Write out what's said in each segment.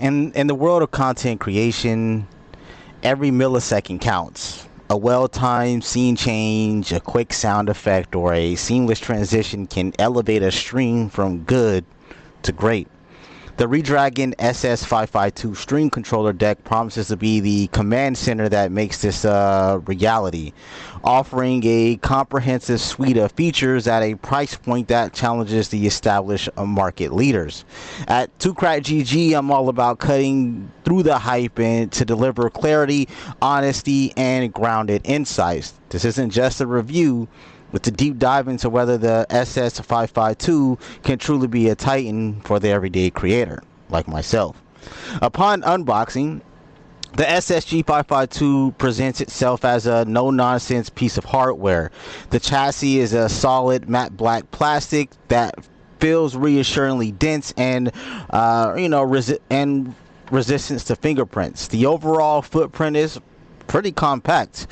In the world of content creation, every millisecond counts. A well-timed scene change, a quick sound effect, or a seamless transition can elevate a stream from good to great. The Redragon SS552 stream controller deck promises to be the command center that makes this reality, offering a comprehensive suite of features at a price point that challenges the established market leaders. At 2CrackGG, I'm all about cutting through the hype and to deliver clarity, honesty, and grounded insights. This isn't just a review, with a deep dive into whether the SS552 can truly be a titan for the everyday creator, like myself. Upon unboxing, the SSG552 presents itself as a no-nonsense piece of hardware. The chassis is a solid matte black plastic that feels reassuringly dense and, resistance to fingerprints. The overall footprint is pretty compact,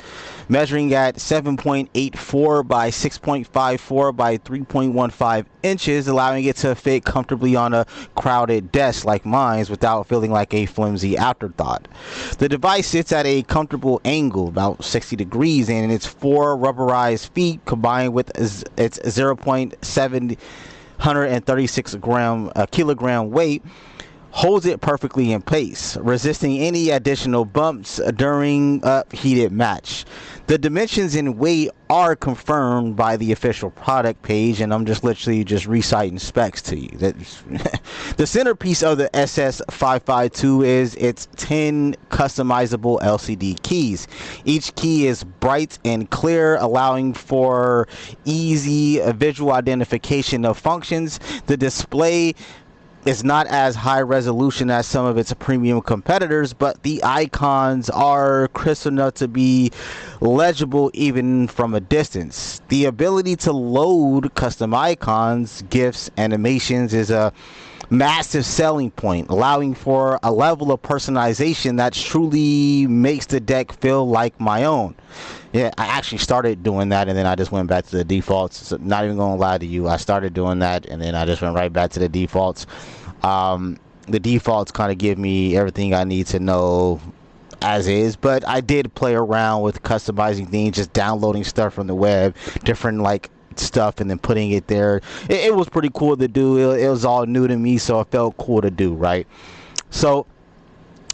measuring at 7.84 by 6.54 by 3.15 inches, allowing it to fit comfortably on a crowded desk like mine without feeling like a flimsy afterthought. The device sits at a comfortable angle, about 60 degrees, and its four rubberized feet combined with its 0.736 kilogram weight holds it perfectly in place, resisting any additional bumps during a heated match. The dimensions and weight are confirmed by the official product page, and I'm just literally reciting specs to you. The centerpiece of the SS552 is its 10 customizable LCD keys. Each key is bright and clear, allowing for easy visual identification of functions. The display is not as high resolution as some of its premium competitors, but the icons are crisp enough to be legible even from a distance. The ability to load custom icons, GIFs, animations is a massive selling point, allowing for a level of personalization that truly makes the deck feel like my own. Yeah, I actually started doing that, and then I just went back to the defaults. So not even gonna lie to you, I started doing that, and then I just went right back to the defaults. The defaults kind of give me everything I need to know as is, but I did play around with customizing things, just downloading stuff from the web, different stuff, and then putting it there. It was pretty cool to do. It was all new to me, so it felt cool to do, right? So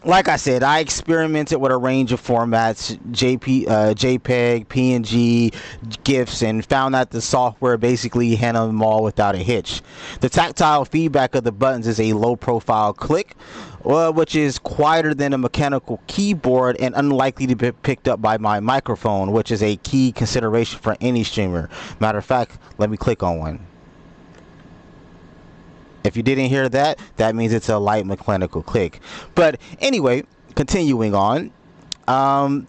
like I said, I experimented with a range of formats, JPEG, PNG, GIFs, and found that the software basically handled them all without a hitch. The tactile feedback of the buttons is a low-profile click, which is quieter than a mechanical keyboard and unlikely to be picked up by my microphone, which is a key consideration for any streamer. Matter of fact, let me click on one. If you didn't hear that, that means it's a light mechanical click. But anyway, continuing on. Beyond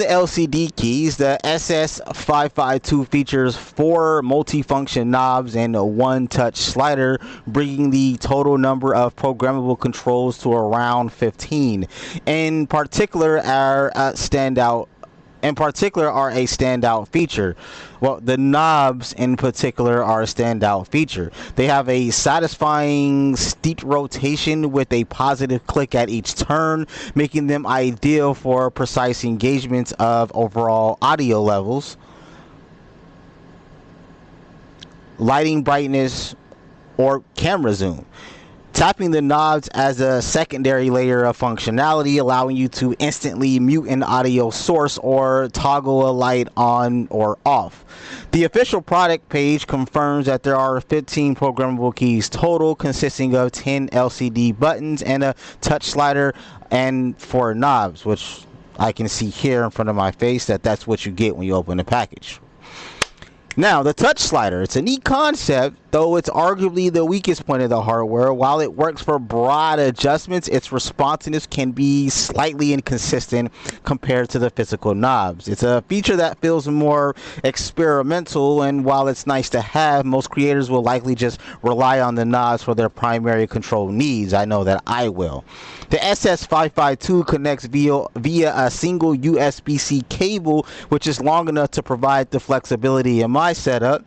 the LCD keys, the SS552 features 4 multifunction knobs and a one-touch slider, bringing the total number of programmable controls to around 15. In particular, are a standout feature. Well, the knobs in particular are a standout feature. They have a satisfying steep rotation with a positive click at each turn, making them ideal for precise engagements of overall audio levels, lighting brightness, or camera zoom. Tapping the knobs as a secondary layer of functionality, allowing you to instantly mute an audio source or toggle a light on or off. The official product page confirms that there are 15 programmable keys total, consisting of 10 LCD buttons and a touch slider and 4 knobs, which I can see here in front of my face that's what you get when you open the package. Now, the touch slider, it's a neat concept, though it's arguably the weakest point of the hardware. While it works for broad adjustments, its responsiveness can be slightly inconsistent compared to the physical knobs. It's a feature that feels more experimental, and while it's nice to have, most creators will likely just rely on the knobs for their primary control needs. I know that I will. The SS552 connects via a single USB-C cable, which is long enough to provide the flexibility in my setup.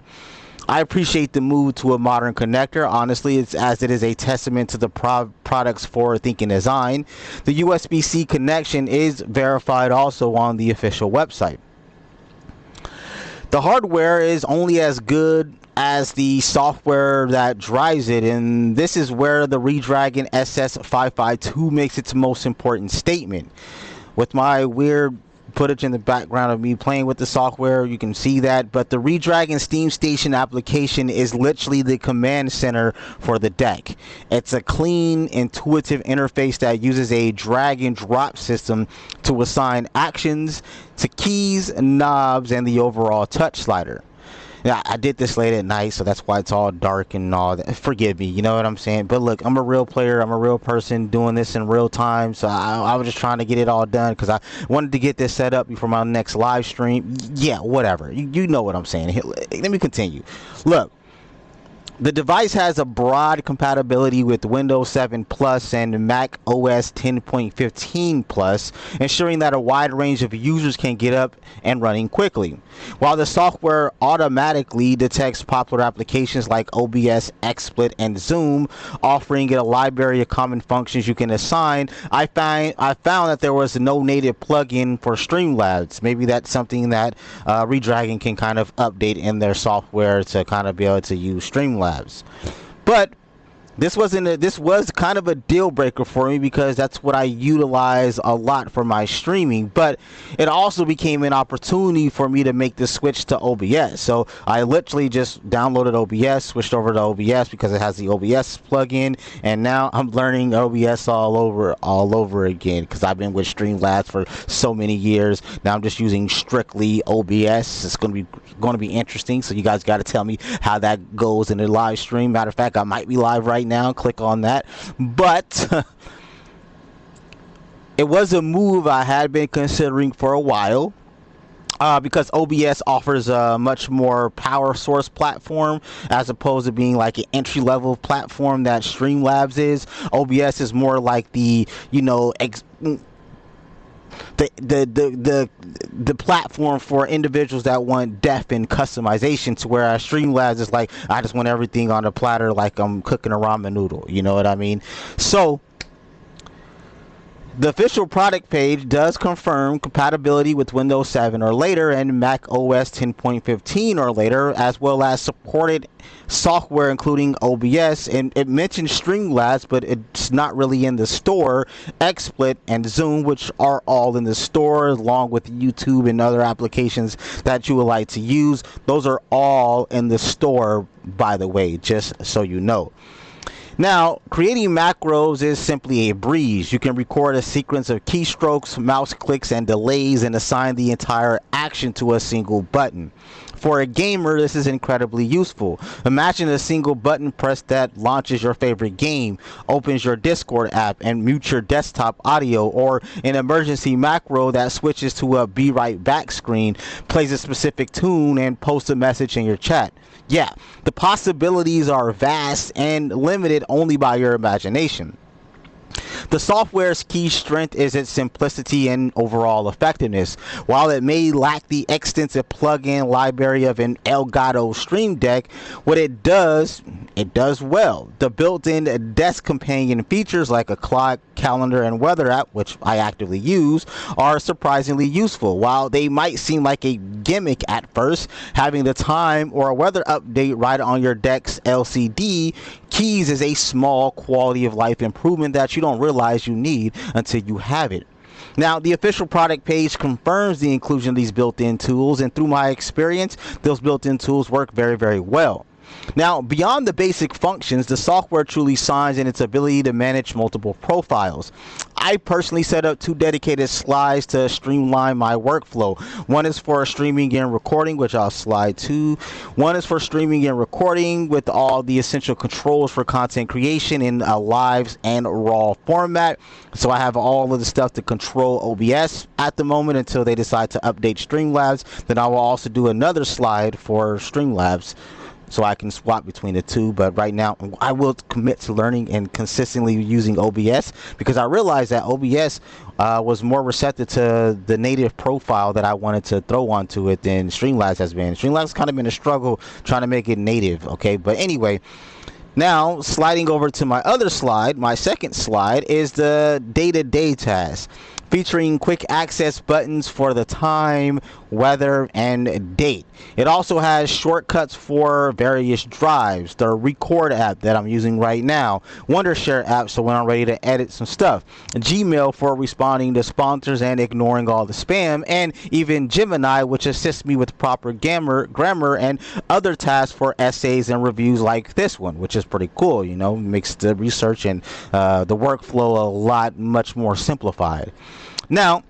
I appreciate the move to a modern connector. Honestly, it's as it is a testament to the product's forward-thinking design. The USB-C connection is verified also on the official website. The hardware is only as good as the software that drives it, and this is where the Redragon SS552 makes its most important statement. With my weird footage in the background of me playing with the software, you can see that, but the Redragon Steam Station application is literally the command center for the deck. It's a clean, intuitive interface that uses a drag and drop system to assign actions to keys, knobs, and the overall touch slider. Now, I did this late at night, so that's why it's all dark and all that. Forgive me, you know what I'm saying? But look, I'm a real player. I'm a real person doing this in real time. So I was just trying to get it all done because I wanted to get this set up before my next live stream. Yeah, whatever. You know what I'm saying. Here, let me continue. Look. The device has a broad compatibility with Windows 7 Plus and Mac OS 10.15 Plus, ensuring that a wide range of users can get up and running quickly. While the software automatically detects popular applications like OBS, XSplit, and Zoom, offering it a library of common functions you can assign, I found that there was no native plugin for Streamlabs. Maybe that's something that Redragon can kind of update in their software to kind of be able to use Streamlabs. But this was kind of a deal breaker for me because that's what I utilize a lot for my streaming, but it also became an opportunity for me to make the switch to OBS. So I literally just downloaded OBS, switched over to OBS because it has the OBS plugin, and now I'm learning OBS all over again because I've been with Streamlabs for so many years. Now I'm just using strictly OBS. It's going to be interesting, so you guys got to tell me how that goes in the live stream. Matter of fact, I might be live right now. Click on that. But it was a move I had been considering for a while because OBS offers a much more power source platform as opposed to being like an entry-level platform that Streamlabs is. OBS is more like the, you know, the platform for individuals that want depth and customization, to whereas Streamlabs is like, I just want everything on a platter like I'm cooking a ramen noodle, you know what I mean? So the official product page does confirm compatibility with Windows 7 or later and Mac OS 10.15 or later, as well as supported software including OBS, and it mentions Streamlabs, but it's not really in the store. XSplit and Zoom, which are all in the store, along with YouTube and other applications that you would like to use, those are all in the store, by the way, just so you know. Now, creating macros is simply a breeze. You can record a sequence of keystrokes, mouse clicks, and delays and assign the entire action to a single button. For a gamer, this is incredibly useful. Imagine a single button press that launches your favorite game, opens your Discord app, and mutes your desktop audio, or an emergency macro that switches to a be right back screen, plays a specific tune, and posts a message in your chat. Yeah, the possibilities are vast and limited only by your imagination. The software's key strength is its simplicity and overall effectiveness. While it may lack the extensive plugin library of an Elgato Stream Deck, what it does well. The built-in desk companion features like a clock, calendar, and weather app, which I actively use, are surprisingly useful. While they might seem like a gimmick at first, having the time or a weather update right on your deck's LCD keys is a small quality of life improvement that you don't realize you need until you have it. Now, the official product page confirms the inclusion of these built-in tools, and through my experience, those built-in tools work very, very well. Now, beyond the basic functions, the software truly shines in its ability to manage multiple profiles. I personally set up 2 dedicated slides to streamline my workflow. One is for streaming and recording, which I'll slide to. One is for streaming and recording with all the essential controls for content creation in a live and raw format. So I have all of the stuff to control OBS at the moment until they decide to update Streamlabs. Then I will also do another slide for Streamlabs so I can swap between the two. But right now, I will commit to learning and consistently using OBS, because I realized that OBS was more receptive to the native profile that I wanted to throw onto it than Streamlabs has been. Streamlabs kind of been a struggle trying to make it native, okay? But anyway, now sliding over to my other slide, my second slide is the day-to-day tasks, featuring quick access buttons for the time, weather, and date. It also has shortcuts for various drives, the Record app that I'm using right now, Wondershare app so when I'm ready to edit some stuff, Gmail for responding to sponsors and ignoring all the spam, and even Gemini, which assists me with proper grammar and other tasks for essays and reviews like this one, which is pretty cool. You know, makes the research and the workflow a lot much more simplified. Now,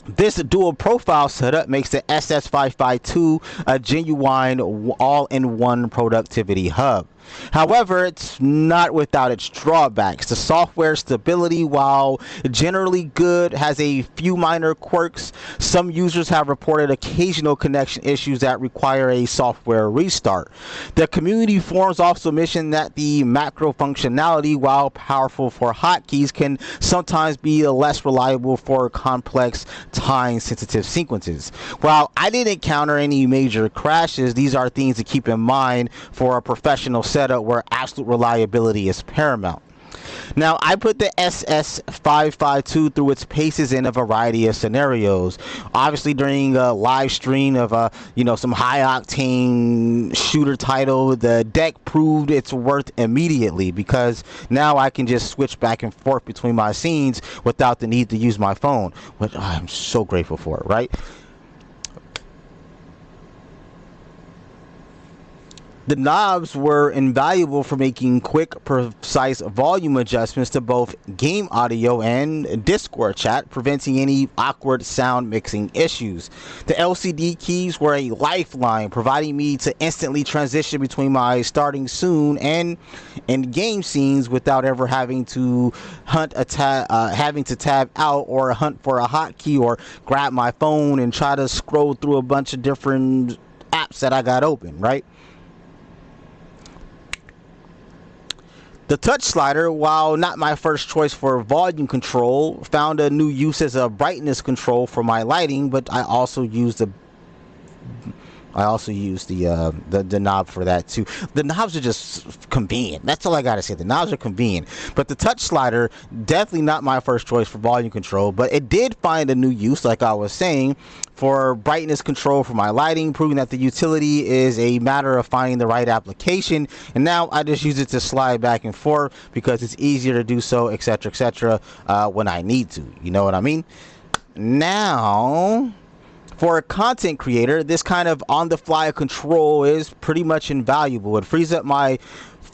this dual profile setup makes the SS552 a genuine all-in-one productivity hub. However, it's not without its drawbacks. The software stability, while generally good, has a few minor quirks. Some users have reported occasional connection issues that require a software restart. The community forums also mention that the macro functionality, while powerful for hotkeys, can sometimes be less reliable for complex time-sensitive sequences. While I didn't encounter any major crashes, these are things to keep in mind for a professional setup where absolute reliability is paramount. Now, I put the SS552 through its paces in a variety of scenarios. Obviously, during a live stream of some high octane shooter title, the deck proved its worth immediately, because now I can just switch back and forth between my scenes without the need to use my phone, which I'm so grateful for, right? The knobs were invaluable for making quick, precise volume adjustments to both game audio and Discord chat, preventing any awkward sound mixing issues. The LCD keys were a lifeline, providing me to instantly transition between my starting soon and in-game scenes without ever having to tab out or hunt for a hotkey or grab my phone and try to scroll through a bunch of different apps that I got open, right? The touch slider, while not my first choice for volume control, found a new use as a brightness control for my lighting, but I also use the knob for that too. The knobs are just convenient. That's all I gotta say. The knobs are convenient. But the touch slider, definitely not my first choice for volume control, but it did find a new use, like I was saying, for brightness control for my lighting, proving that the utility is a matter of finding the right application. And now I just use it to slide back and forth because it's easier to do so, etc., when I need to. You know what I mean? Now, for a content creator, this kind of on-the-fly control is pretty much invaluable. It frees up my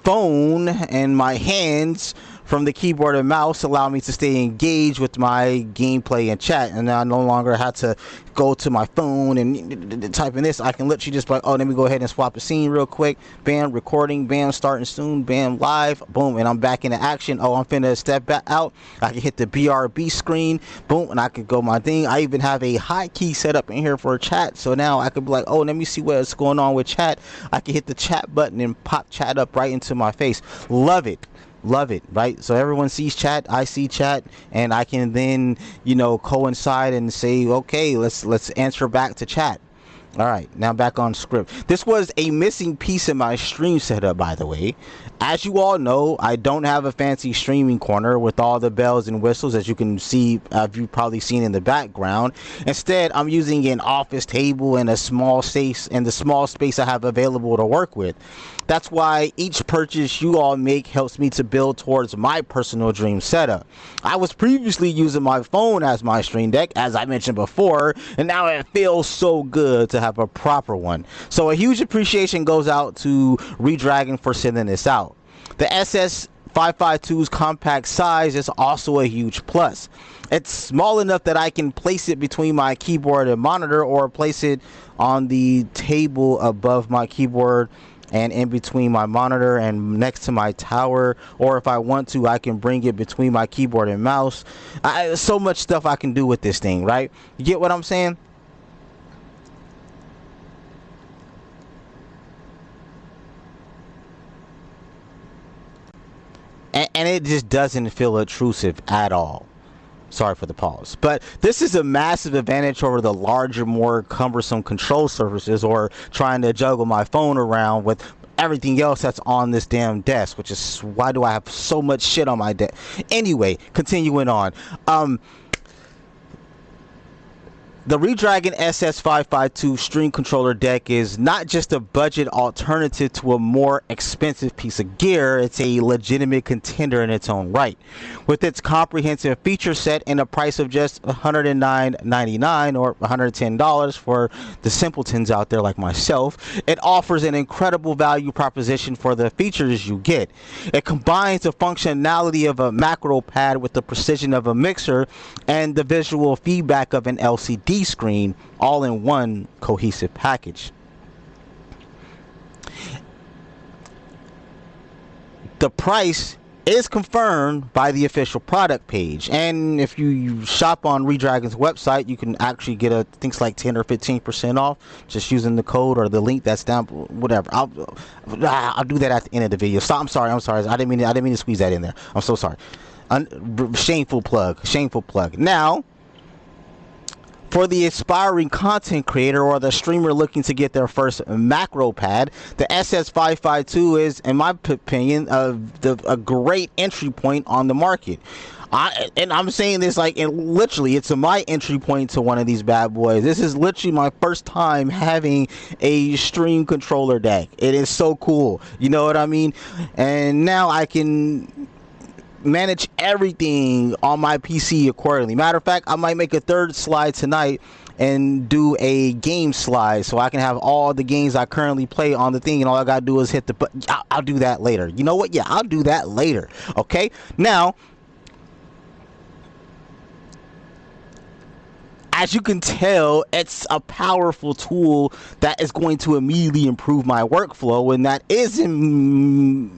phone and my hands from the keyboard and mouse, allow me to stay engaged with my gameplay and chat, and I no longer have to go to my phone and type in this. I can literally just like, oh, let me go ahead and swap a scene real quick, bam, recording, bam, starting soon, bam, live, boom, and I'm back into action. Oh, I'm finna step back out, I can hit the BRB screen, boom, and I can go my thing. I even have a hotkey set up in here for chat, so now I could be like, oh, let me see what's going on with chat. I can hit the chat button and pop chat up right into my face. Love it, right? So everyone sees chat, I see chat, and I can then coincide and say, okay, let's answer back to chat. All right, now back on script. This was a missing piece in my stream setup, by the way. As you all know, I don't have a fancy streaming corner with all the bells and whistles, as you can see, you've probably seen in the background. Instead, I'm using an office table and the small space I have available to work with. That's why each purchase you all make helps me to build towards my personal dream setup. I was previously using my phone as my stream deck, as I mentioned before, and now it feels so good to have a proper one. So a huge appreciation goes out to Redragon for sending this out. The SS552's compact size is also a huge plus. It's small enough that I can place it between my keyboard and monitor, or place it on the table above my keyboard and in between my monitor and next to my tower, or if I want to, I can bring it between my keyboard and mouse. So much stuff I can do with this thing, right? You get what I'm saying? and it just doesn't feel intrusive at all. Sorry for the pause. But this is a massive advantage over the larger, more cumbersome control surfaces, or trying to juggle my phone around with everything else that's on this damn desk, which is why do I have so much shit on my desk. Anyway, continuing on. The Redragon SS552 string controller deck is not just a budget alternative to a more expensive piece of gear, it's a legitimate contender in its own right. With its comprehensive feature set and a price of just $109.99 or $110 for the simpletons out there like myself, it offers an incredible value proposition for the features you get. It combines the functionality of a macro pad with the precision of a mixer and the visual feedback of an LCD screen, all in one cohesive package. The price is confirmed by the official product page, and if you shop on Redragon's website, you can actually get things like 10 or 15% off just using the code or the link that's down. Whatever, I'll do that at the end of the video. I'm sorry. I didn't mean to squeeze that in there. I'm so sorry. Shameful plug. Now, for the aspiring content creator or the streamer looking to get their first macro pad, the SS552 is, in my opinion, a great entry point on the market. And I'm saying this like, and literally, it's my entry point to one of these bad boys. This is literally my first time having a stream controller deck. It is so cool. You know what I mean? And now I can manage everything on my PC accordingly. Matter of fact, I might make a third slide tonight and do a game slide so I can have all the games I currently play on the thing, and all I gotta do is hit the button. I'll do that later. You know what? Yeah, I'll do that later. Okay? Now, as you can tell, it's a powerful tool that is going to immediately improve my workflow, and that is improving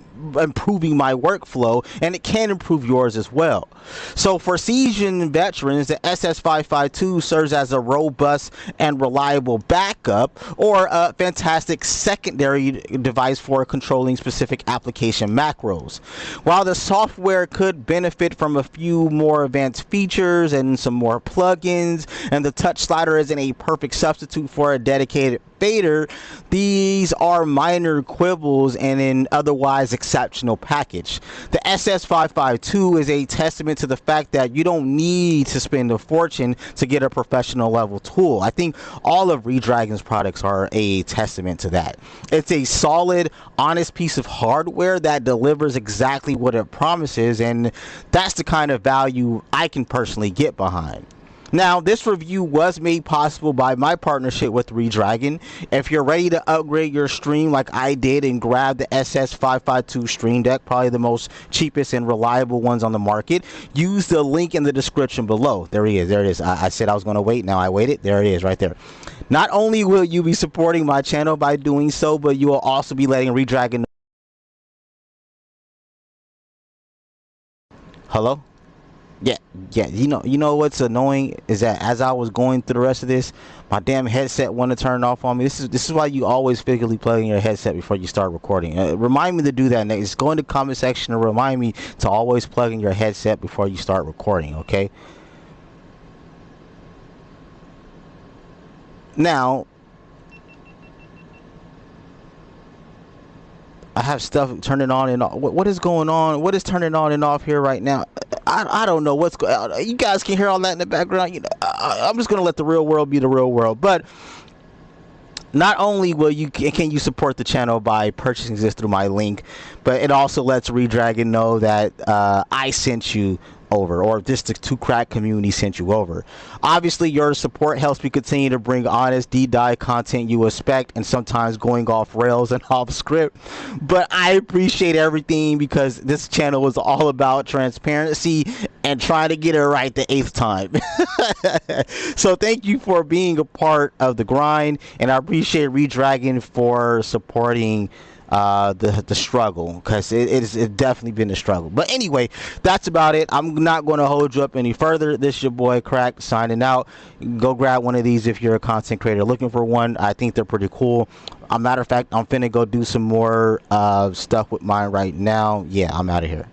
my workflow, and it can improve yours as well. So for seasoned veterans, the SS552 serves as a robust and reliable backup, or a fantastic secondary device for controlling specific application macros. While the software could benefit from a few more advanced features and some more plugins, and the touch slider isn't a perfect substitute for a dedicated fader, these are minor quibbles in an otherwise exceptional package. The SS552 is a testament to the fact that you don't need to spend a fortune to get a professional level tool. I think all of Redragon's products are a testament to that. It's a solid, honest piece of hardware that delivers exactly what it promises, and that's the kind of value I can personally get behind. Now, this review was made possible by my partnership with Redragon. If you're ready to upgrade your stream like I did and grab the SS552 Stream Deck, probably the most cheapest and reliable ones on the market, use the link in the description below. There he is. There it is. I said I was going to wait. Now I waited. There it is right there. Not only will you be supporting my channel by doing so, but you will also be letting Redragon know. Hello? Yeah, you know what's annoying is that as I was going through the rest of this, my damn headset wanted to turn off on me. This is why you always physically plug in your headset before you start recording. Remind me to do that next. Go in the comment section and remind me to always plug in your headset before you start recording, okay? Now, I have stuff turning on and off. What is going on? What is turning on and off here right now? I don't know what's going on. You guys can hear all that in the background. You know, I'm just going to let the real world be the real world. But not only can you support the channel by purchasing this through my link, but it also lets Redragon know that I sent you over, or just the Two Crack community sent you over. Obviously, your support helps me continue to bring honest, deep-dive content you expect, and sometimes going off rails and off script. But I appreciate everything, because this channel is all about transparency and trying to get it right the 8th time. So thank you for being a part of the grind, and I appreciate Redragon for supporting the struggle, because it's definitely been a struggle. But anyway, that's about it. I'm not going to hold you up any further. This is your boy Crack signing out. Go grab one of these if you're a content creator looking for one. I think they're pretty cool. Matter of fact, I'm finna go do some more stuff with mine right now. Yeah, I'm out of here.